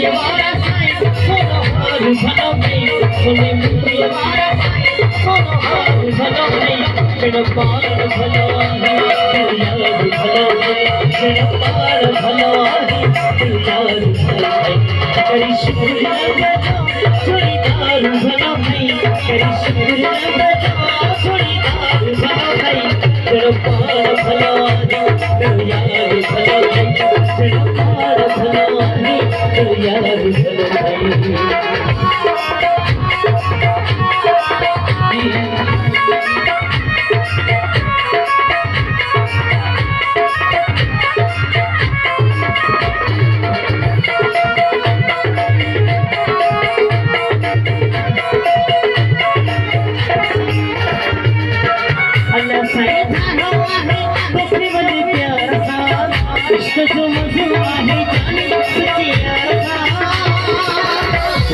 વાળા સાહેબ સોનો હાર ભલો નહીં સુને મુંડી વાળા સાહેબ સોનો હાર ભલો નહીં ચડપાર ભલો યાર ભલો ચડપાર ભલો યાર ભલો કરી શુક્રિયા જોડીદાર ભલો નહીં કરી શુક્રિયા જોડીદાર ભલો નહીં ચડપાર ભલો યાર ભલો ચડપાર ભલો યાર ભલો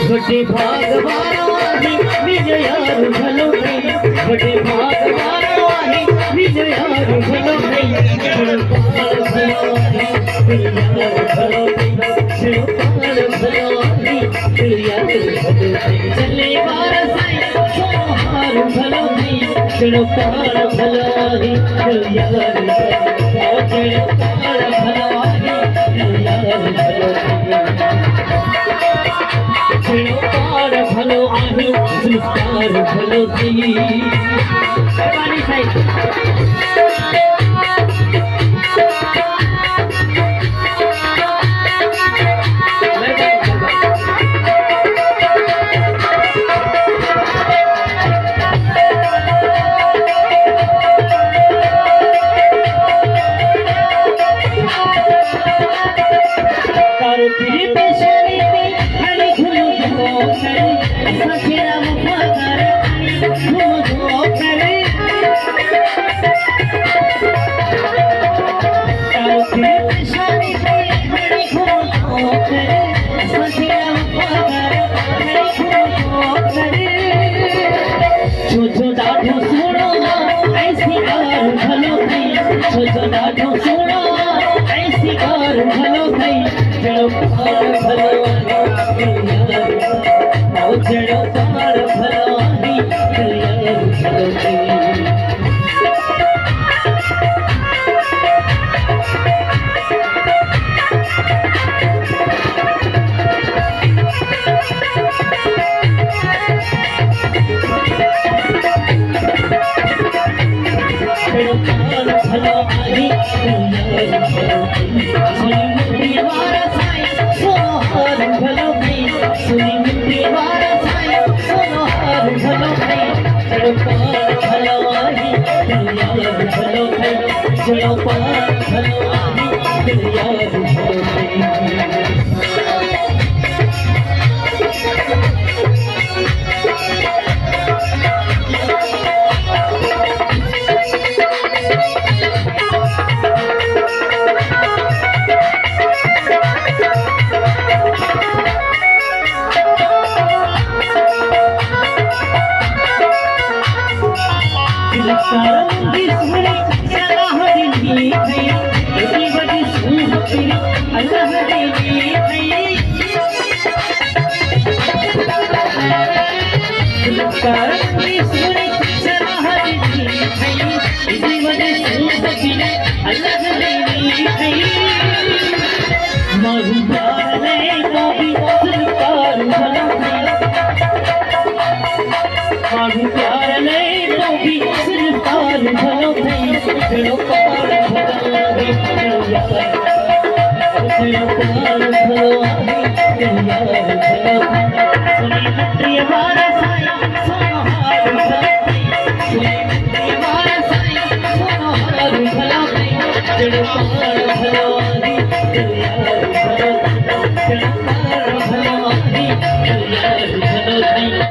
बड़े भागवानी विजयार भलो नहीं बड़े भागवानी विजयार भलो नहीं चढ़पार भलोनी यार भलो नहीं चढ़पार भलोनी यार भलो नहीं चले बार साईं सोहार भलो नहीं चढ़पार भलोनी यार चढ़पार भलोनी यार भलो चढ़पार भलो आहे सुस्तार भलो थी पानी साईं